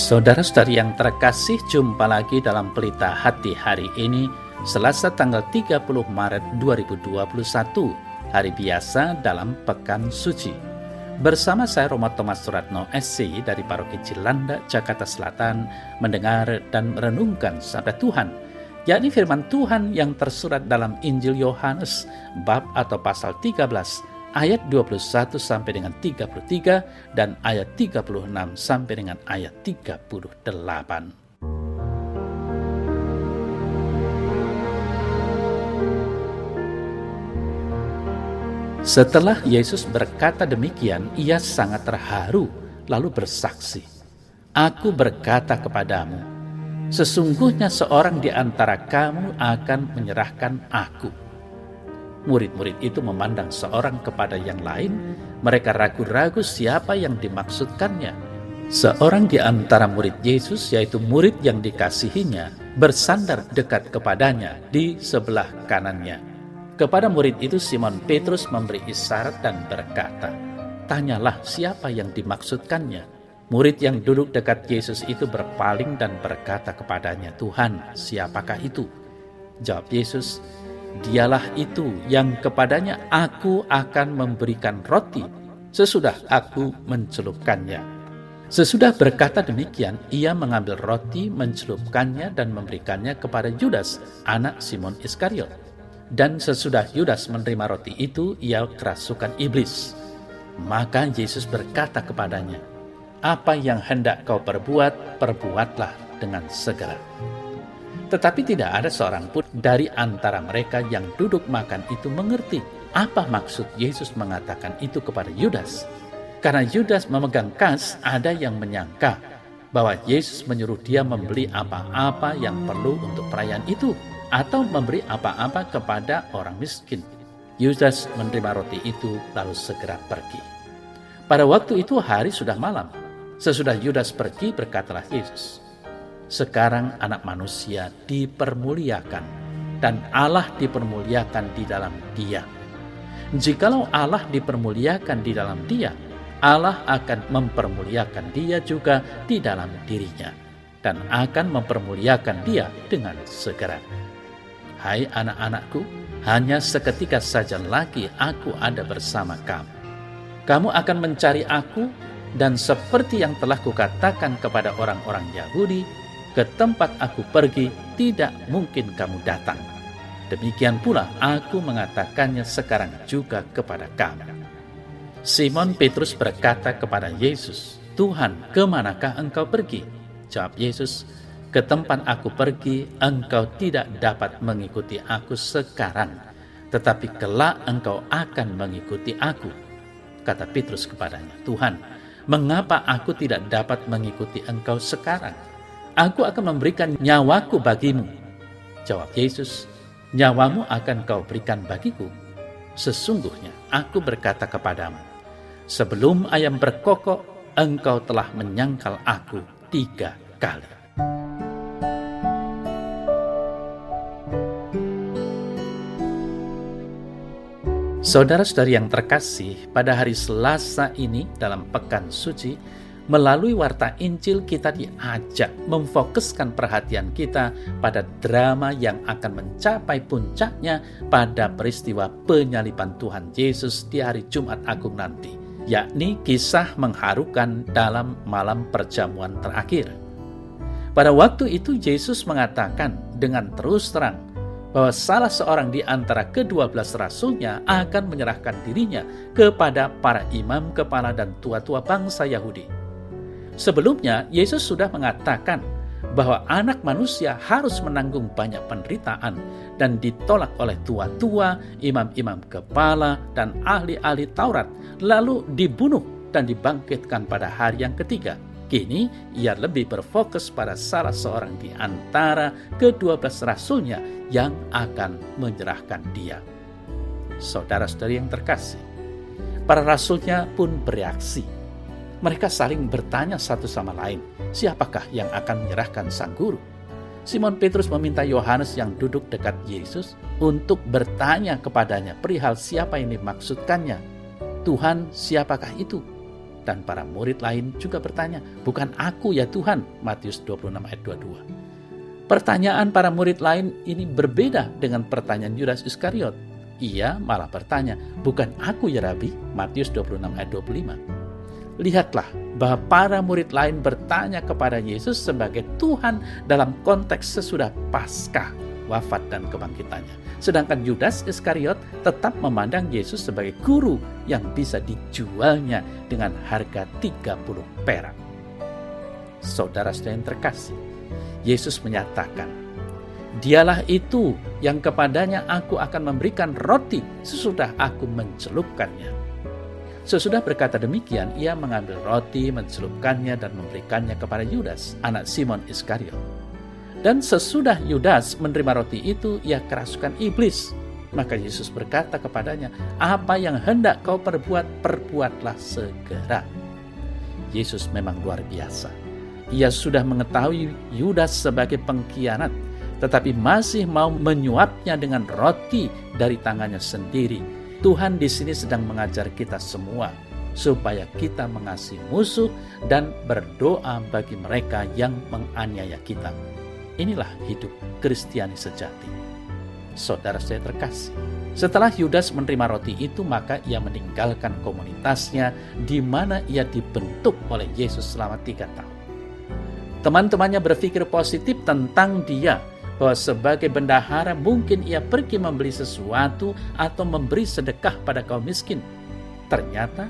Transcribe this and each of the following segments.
Saudara-saudari yang terkasih, jumpa lagi dalam Pelita Hati hari ini, Selasa tanggal 30 Maret 2021, hari biasa dalam Pekan Suci. Bersama saya Romo Thomas Suratno SC dari Paroki Cilanda, Jakarta Selatan, mendengar dan merenungkan sabda Tuhan, yakni firman Tuhan yang tersurat dalam Injil Yohanes, bab atau pasal 13, ayat 21 sampai dengan 33 dan ayat 36 sampai dengan ayat 38. Setelah Yesus berkata demikian, ia sangat terharu lalu bersaksi, "Aku berkata kepadamu, sesungguhnya seorang di antara kamu akan menyerahkan aku." Murid-murid itu memandang seorang kepada yang lain. Mereka ragu-ragu siapa yang dimaksudkannya. Seorang di antara murid Yesus, yaitu murid yang dikasihinya, bersandar dekat kepadanya di sebelah kanannya. Kepada murid itu Simon Petrus memberi isyarat dan berkata, "Tanyalah siapa yang dimaksudkannya." Murid yang duduk dekat Yesus itu berpaling dan berkata kepadanya, "Tuhan, siapakah itu?" Jawab Yesus, "Dialah itu yang kepadanya aku akan memberikan roti sesudah aku mencelupkannya." Sesudah berkata demikian, ia mengambil roti, mencelupkannya dan memberikannya kepada Yudas, anak Simon Iskariot. Dan sesudah Yudas menerima roti itu, ia kerasukan iblis. Maka Yesus berkata kepadanya, "Apa yang hendak kau perbuat, perbuatlah dengan segera." Tetapi tidak ada seorang pun dari antara mereka yang duduk makan itu mengerti apa maksud Yesus mengatakan itu kepada Yudas. Karena Yudas memegang kas, ada yang menyangka bahwa Yesus menyuruh dia membeli apa-apa yang perlu untuk perayaan itu, atau memberi apa-apa kepada orang miskin. Yudas menerima roti itu lalu segera pergi. Pada waktu itu hari sudah malam. Sesudah Yudas pergi, berkatalah Yesus, "Sekarang anak manusia dipermuliakan dan Allah dipermuliakan di dalam dia. Jikalau Allah dipermuliakan di dalam dia, Allah akan mempermuliakan dia juga di dalam dirinya dan akan mempermuliakan dia dengan segera. Hai anak-anakku, hanya seketika saja lagi aku ada bersama kamu. Kamu akan mencari aku, dan seperti yang telah kukatakan kepada orang-orang Yahudi, ke tempat aku pergi tidak mungkin kamu datang. Demikian pula aku mengatakannya sekarang juga kepada kamu." Simon Petrus berkata kepada Yesus, "Tuhan, kemanakah engkau pergi?" Jawab Yesus, "Ke tempat aku pergi, engkau tidak dapat mengikuti aku sekarang, tetapi kelak engkau akan mengikuti aku." Kata Petrus kepadanya, "Tuhan, mengapa aku tidak dapat mengikuti engkau sekarang? Aku akan memberikan nyawaku bagimu." Jawab Yesus, "Nyawamu akan kau berikan bagiku? Sesungguhnya aku berkata kepadamu, sebelum ayam berkokok, engkau telah menyangkal aku 3 kali." Saudara-saudari yang terkasih, pada hari Selasa ini dalam Pekan Suci, melalui Warta Injil kita diajak memfokuskan perhatian kita pada drama yang akan mencapai puncaknya pada peristiwa penyaliban Tuhan Yesus di hari Jumat Agung nanti, yakni kisah mengharukan dalam malam perjamuan terakhir. Pada waktu itu Yesus mengatakan dengan terus terang bahwa salah seorang di antara ke-12 rasulnya akan menyerahkan dirinya kepada para imam kepala dan tua-tua bangsa Yahudi. Sebelumnya, Yesus sudah mengatakan bahwa anak manusia harus menanggung banyak penderitaan dan ditolak oleh tua-tua, imam-imam kepala, dan ahli-ahli Taurat, lalu dibunuh dan dibangkitkan pada hari yang ketiga. Kini, ia lebih berfokus pada salah seorang di antara ke-12 rasulnya yang akan menyerahkan dia. Saudara-saudari yang terkasih, para rasulnya pun bereaksi. Mereka saling bertanya satu sama lain, siapakah yang akan menyerahkan sang guru? Simon Petrus meminta Yohanes yang duduk dekat Yesus untuk bertanya kepadanya perihal siapa yang dimaksudkannya. "Tuhan, siapakah itu?" Dan para murid lain juga bertanya, "Bukan aku ya Tuhan?" Matius 26 ayat 22. Pertanyaan para murid lain ini berbeda dengan pertanyaan Yudas Iskariot. Ia malah bertanya, "Bukan aku ya Rabi?" Matius 26 ayat 25. Lihatlah bahwa para murid lain bertanya kepada Yesus sebagai Tuhan dalam konteks sesudah Paskah, wafat dan kebangkitannya. Sedangkan Yudas Iskariot tetap memandang Yesus sebagai guru yang bisa dijualnya dengan harga 30 perak. Saudara-saudara yang terkasih, Yesus menyatakan, "Dialah itu yang kepadanya aku akan memberikan roti sesudah aku mencelupkannya." Sesudah berkata demikian, ia mengambil roti, mencelupkannya dan memberikannya kepada Yudas, anak Simon Iskariot. Dan sesudah Yudas menerima roti itu, ia kerasukan iblis. Maka Yesus berkata kepadanya, "Apa yang hendak kau perbuat, perbuatlah segera." Yesus memang luar biasa. Ia sudah mengetahui Yudas sebagai pengkhianat, tetapi masih mau menyuapnya dengan roti dari tangannya sendiri. Tuhan di sini sedang mengajar kita semua supaya kita mengasihi musuh dan berdoa bagi mereka yang menganiaya kita. Inilah hidup Kristiani sejati. Saudara saya terkasih, setelah Yudas menerima roti itu, maka ia meninggalkan komunitasnya di mana ia dibentuk oleh Yesus selama 3 tahun. Teman-temannya berpikir positif tentang dia, bahwa sebagai bendahara mungkin ia pergi membeli sesuatu atau memberi sedekah pada kaum miskin. Ternyata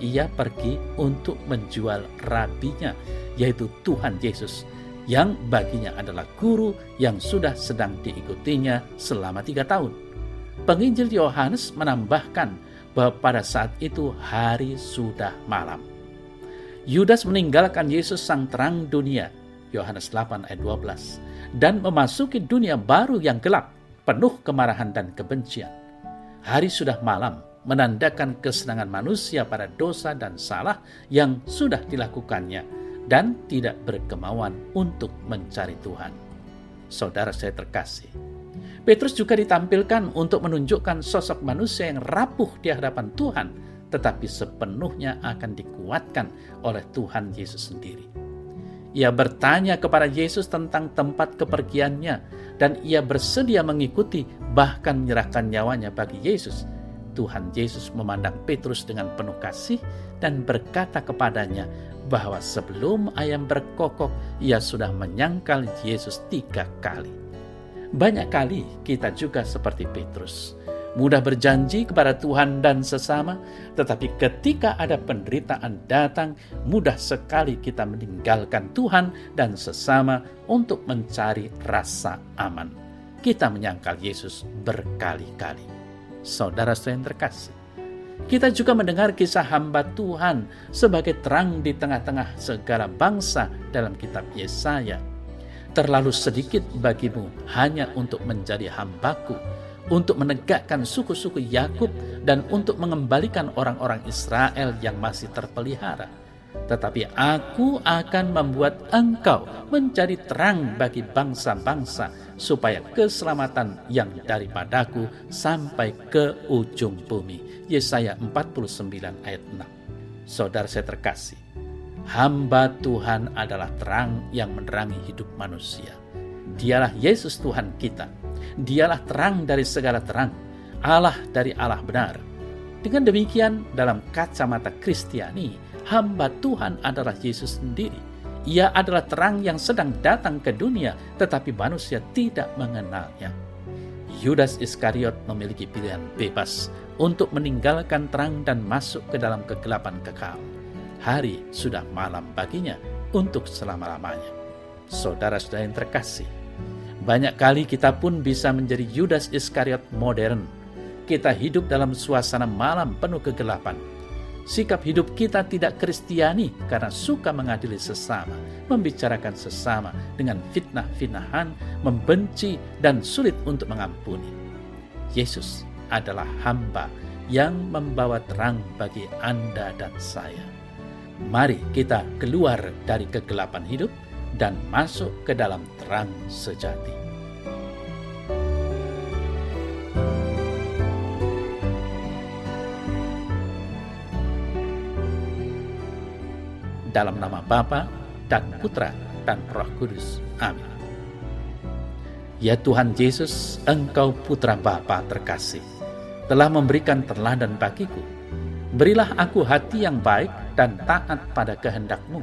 ia pergi untuk menjual rabinya, yaitu Tuhan Yesus, yang baginya adalah guru yang sudah sedang diikutinya selama 3 tahun. Penginjil Yohanes menambahkan bahwa pada saat itu hari sudah malam. Yudas meninggalkan Yesus sang terang dunia, Yohanes 8 ayat 12, dan memasuki dunia baru yang gelap, penuh kemarahan dan kebencian. Hari sudah malam menandakan kesenangan manusia pada dosa dan salah yang sudah dilakukannya, dan tidak berkemauan untuk mencari Tuhan. Saudara saya terkasih, Petrus juga ditampilkan untuk menunjukkan sosok manusia yang rapuh di hadapan Tuhan, tetapi sepenuhnya akan dikuatkan oleh Tuhan Yesus sendiri. Ia bertanya kepada Yesus tentang tempat kepergiannya, dan ia bersedia mengikuti, bahkan menyerahkan nyawanya bagi Yesus. Tuhan Yesus memandang Petrus dengan penuh kasih dan berkata kepadanya bahwa sebelum ayam berkokok, ia sudah menyangkal Yesus 3 kali. Banyak kali kita juga seperti Petrus, mudah berjanji kepada Tuhan dan sesama, tetapi ketika ada penderitaan datang, mudah sekali kita meninggalkan Tuhan dan sesama untuk mencari rasa aman. Kita menyangkal Yesus berkali-kali. Saudara-saudara yang terkasih, kita juga mendengar kisah hamba Tuhan sebagai terang di tengah-tengah segala bangsa dalam kitab Yesaya. "Terlalu sedikit bagimu hanya untuk menjadi hambaku, untuk menegakkan suku-suku Yakub dan untuk mengembalikan orang-orang Israel yang masih terpelihara. Tetapi aku akan membuat engkau menjadi terang bagi bangsa-bangsa, supaya keselamatan yang daripadaku sampai ke ujung bumi." Yesaya 49 ayat 6. Saudara saya terkasih, hamba Tuhan adalah terang yang menerangi hidup manusia. Dialah Yesus Tuhan kita. Dialah terang dari segala terang, Allah dari Allah benar. Dengan demikian, dalam kacamata Kristiani, hamba Tuhan adalah Yesus sendiri. Ia adalah terang yang sedang datang ke dunia, tetapi manusia tidak mengenalnya. Yudas Iskariot memiliki pilihan bebas untuk meninggalkan terang dan masuk ke dalam kegelapan kekal. Hari sudah malam baginya untuk selama-lamanya. Saudara-saudara yang terkasih, banyak kali kita pun bisa menjadi Yudas Iskariot modern. Kita hidup dalam suasana malam penuh kegelapan. Sikap hidup kita tidak Kristiani karena suka mengadili sesama, membicarakan sesama dengan fitnah-fitnahan, membenci dan sulit untuk mengampuni. Yesus adalah hamba yang membawa terang bagi Anda dan saya. Mari kita keluar dari kegelapan hidup dan masuk ke dalam terang sejati. Dalam nama Bapa dan Putra dan Roh Kudus. Amin. Ya Tuhan Yesus, Engkau Putra Bapa terkasih, telah memberikan teladan bagiku. Berilah aku hati yang baik dan taat pada kehendak-Mu,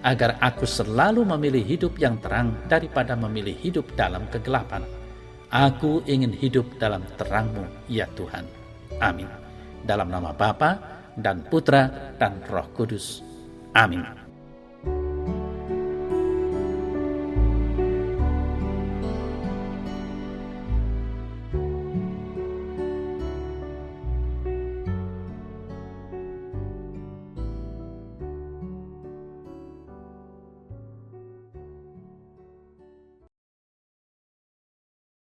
agar aku selalu memilih hidup yang terang daripada memilih hidup dalam kegelapan. Aku ingin hidup dalam terang-Mu, ya Tuhan. Amin. Dalam nama Bapa dan Putra dan Roh Kudus. Amin.